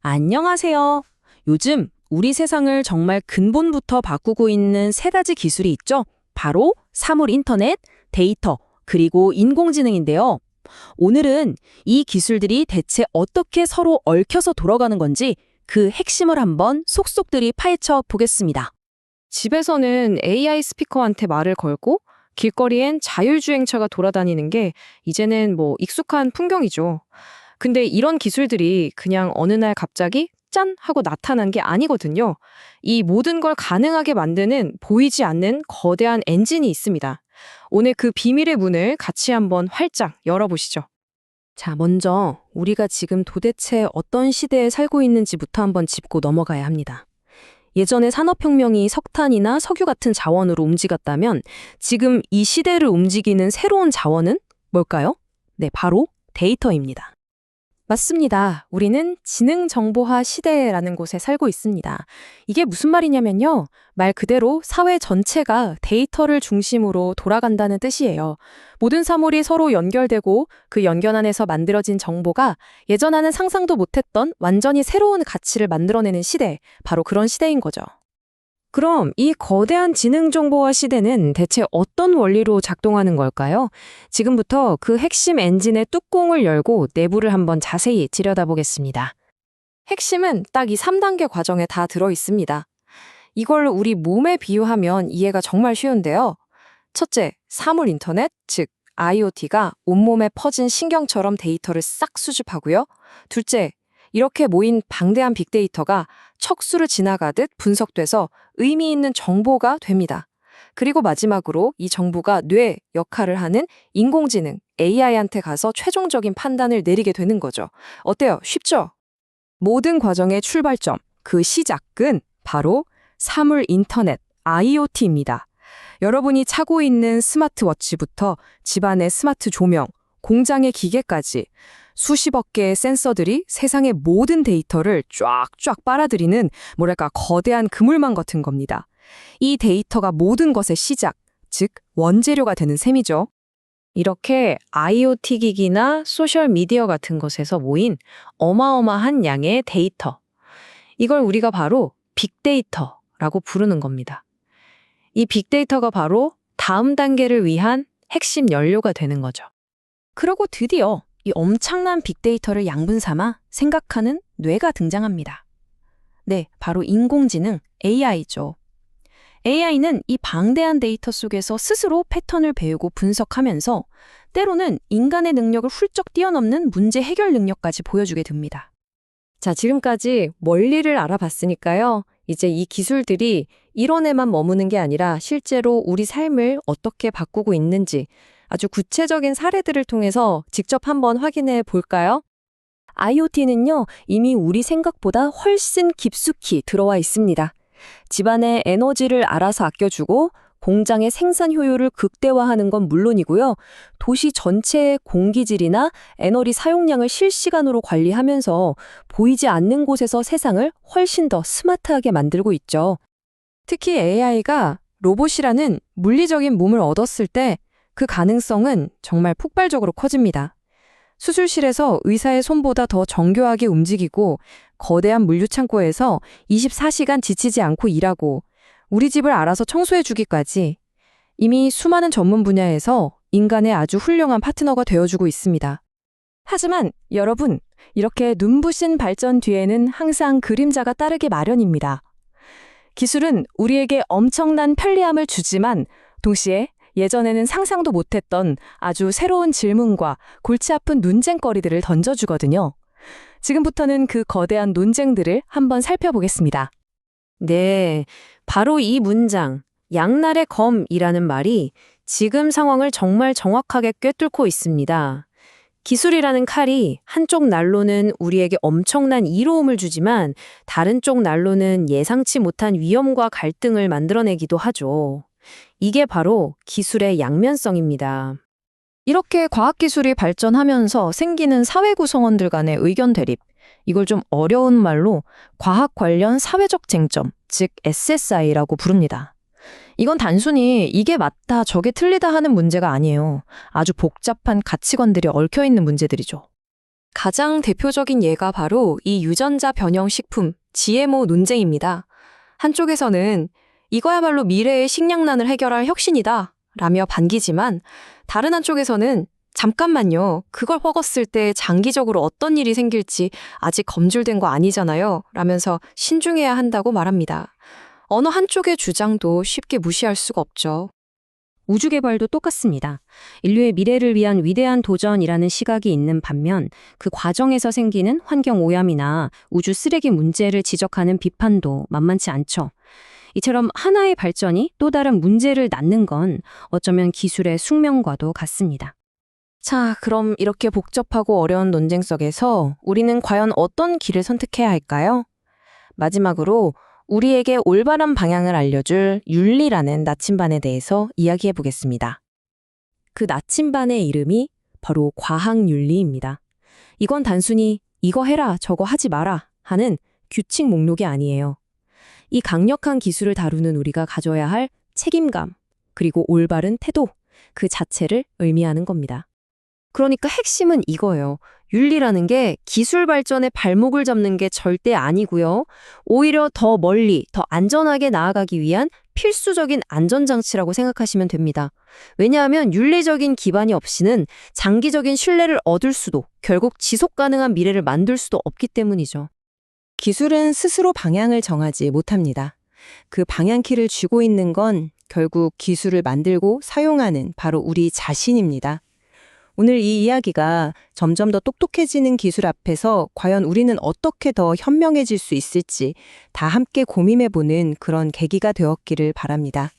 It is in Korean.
안녕하세요. 요즘 우리 세상을 정말 근본부터 바꾸고 있는 세 가지 기술이 있죠. 바로 사물 인터넷, 데이터, 그리고 인공지능인데요. 오늘은 이 기술들이 대체 어떻게 서로 얽혀서 돌아가는 건지 그 핵심을 한번 속속들이 파헤쳐 보겠습니다. 집에서는 AI 스피커한테 말을 걸고 길거리엔 자율주행차가 돌아다니는 게 이제는 익숙한 풍경이죠. 근데 이런 기술들이 그냥 어느 날 갑자기 짠! 하고 나타난 게 아니거든요. 이 모든 걸 가능하게 만드는 보이지 않는 거대한 엔진이 있습니다. 오늘 그 비밀의 문을 같이 한번 활짝 열어보시죠. 자, 먼저 우리가 지금 도대체 어떤 시대에 살고 있는지부터 한번 짚고 넘어가야 합니다. 예전에 산업혁명이 석탄이나 석유 같은 자원으로 움직였다면 지금 이 시대를 움직이는 새로운 자원은 뭘까요? 네, 바로 데이터입니다. 맞습니다. 우리는 지능정보화 시대라는 곳에 살고 있습니다. 이게 무슨 말이냐면요. 말 그대로 사회 전체가 데이터를 중심으로 돌아간다는 뜻이에요. 모든 사물이 서로 연결되고 그 연결 안에서 만들어진 정보가 예전에는 상상도 못했던 완전히 새로운 가치를 만들어내는 시대, 바로 그런 시대인 거죠. 그럼 이 거대한 지능정보화 시대는 대체 어떤 원리로 작동하는 걸까요? 지금부터 그 핵심 엔진의 뚜껑을 열고 내부를 한번 자세히 들여다보겠습니다. 핵심은 딱 이 3단계 과정에 다 들어 있습니다. 이걸 우리 몸에 비유하면 이해가 정말 쉬운데요. 첫째, 사물 인터넷, 즉 IoT가 온몸에 퍼진 신경처럼 데이터를 싹 수집하고요. 둘째, 이렇게 모인 방대한 빅데이터가 척수를 지나가듯 분석돼서 의미 있는 정보가 됩니다. 그리고 마지막으로 이 정보가 뇌 역할을 하는 인공지능, AI한테 가서 최종적인 판단을 내리게 되는 거죠. 어때요? 쉽죠? 모든 과정의 출발점, 그 시작은 바로 사물 인터넷, IoT입니다. 여러분이 차고 있는 스마트워치부터 집안의 스마트 조명, 공장의 기계까지 수십억 개의 센서들이 세상의 모든 데이터를 쫙쫙 빨아들이는 거대한 그물망 같은 겁니다. 이 데이터가 모든 것의 시작, 즉 원재료가 되는 셈이죠. 이렇게 IoT 기기나 소셜미디어 같은 것에서 모인 어마어마한 양의 데이터. 이걸 우리가 바로 빅데이터라고 부르는 겁니다. 이 빅데이터가 바로 다음 단계를 위한 핵심 연료가 되는 거죠. 그리고 드디어 이 엄청난 빅데이터를 양분 삼아 생각하는 뇌가 등장합니다. 네, 바로 인공지능 AI죠. AI는 이 방대한 데이터 속에서 스스로 패턴을 배우고 분석하면서 때로는 인간의 능력을 훌쩍 뛰어넘는 문제 해결 능력까지 보여주게 됩니다. 자, 지금까지 원리를 알아봤으니까요. 이제 이 기술들이 이론에만 머무는 게 아니라 실제로 우리 삶을 어떻게 바꾸고 있는지 아주 구체적인 사례들을 통해서 직접 한번 확인해 볼까요? IoT는요, 이미 우리 생각보다 훨씬 깊숙이 들어와 있습니다. 집안의 에너지를 알아서 아껴주고 공장의 생산 효율을 극대화하는 건 물론이고요. 도시 전체의 공기질이나 에너지 사용량을 실시간으로 관리하면서 보이지 않는 곳에서 세상을 훨씬 더 스마트하게 만들고 있죠. 특히 AI가 로봇이라는 물리적인 몸을 얻었을 때 그 가능성은 정말 폭발적으로 커집니다. 수술실에서 의사의 손보다 더 정교하게 움직이고 거대한 물류창고에서 24시간 지치지 않고 일하고 우리 집을 알아서 청소해주기까지 이미 수많은 전문 분야에서 인간의 아주 훌륭한 파트너가 되어주고 있습니다. 하지만 여러분, 이렇게 눈부신 발전 뒤에는 항상 그림자가 따르기 마련입니다. 기술은 우리에게 엄청난 편리함을 주지만 동시에 예전에는 상상도 못했던 아주 새로운 질문과 골치 아픈 논쟁거리들을 던져주거든요. 지금부터는 그 거대한 논쟁들을 한번 살펴보겠습니다. 네, 바로 이 문장, 양날의 검이라는 말이 지금 상황을 정말 정확하게 꿰뚫고 있습니다. 기술이라는 칼이 한쪽 날로는 우리에게 엄청난 이로움을 주지만 다른 쪽 날로는 예상치 못한 위험과 갈등을 만들어내기도 하죠. 이게 바로 기술의 양면성입니다. 이렇게 과학기술이 발전하면서 생기는 사회 구성원들 간의 의견 대립, 이걸 좀 어려운 말로 과학 관련 사회적 쟁점, 즉 SSI라고 부릅니다. 이건 단순히 이게 맞다, 저게 틀리다 하는 문제가 아니에요. 아주 복잡한 가치관들이 얽혀있는 문제들이죠. 가장 대표적인 예가 바로 이 유전자 변형 식품, GMO 논쟁입니다. 한쪽에서는 이거야말로 미래의 식량난을 해결할 혁신이다 라며 반기지만 다른 한쪽에서는 잠깐만요. 그걸 먹었을 때 장기적으로 어떤 일이 생길지 아직 검증된 거 아니잖아요. 라면서 신중해야 한다고 말합니다. 어느 한쪽의 주장도 쉽게 무시할 수가 없죠. 우주 개발도 똑같습니다. 인류의 미래를 위한 위대한 도전이라는 시각이 있는 반면 그 과정에서 생기는 환경 오염이나 우주 쓰레기 문제를 지적하는 비판도 만만치 않죠. 이처럼 하나의 발전이 또 다른 문제를 낳는 건 어쩌면 기술의 숙명과도 같습니다. 자, 그럼 이렇게 복잡하고 어려운 논쟁 속에서 우리는 과연 어떤 길을 선택해야 할까요? 마지막으로 우리에게 올바른 방향을 알려줄 윤리라는 나침반에 대해서 이야기해 보겠습니다. 그 나침반의 이름이 바로 과학윤리입니다. 이건 단순히 이거 해라, 저거 하지 마라 하는 규칙 목록이 아니에요. 이 강력한 기술을 다루는 우리가 가져야 할 책임감, 그리고 올바른 태도, 그 자체를 의미하는 겁니다. 그러니까 핵심은 이거예요. 윤리라는 게 기술 발전의 발목을 잡는 게 절대 아니고요. 오히려 더 멀리, 더 안전하게 나아가기 위한 필수적인 안전장치라고 생각하시면 됩니다. 왜냐하면 윤리적인 기반이 없이는 장기적인 신뢰를 얻을 수도, 결국 지속 가능한 미래를 만들 수도 없기 때문이죠. 기술은 스스로 방향을 정하지 못합니다. 그 방향키를 쥐고 있는 건 결국 기술을 만들고 사용하는 바로 우리 자신입니다. 오늘 이 이야기가 점점 더 똑똑해지는 기술 앞에서 과연 우리는 어떻게 더 현명해질 수 있을지 다 함께 고민해보는 그런 계기가 되었기를 바랍니다.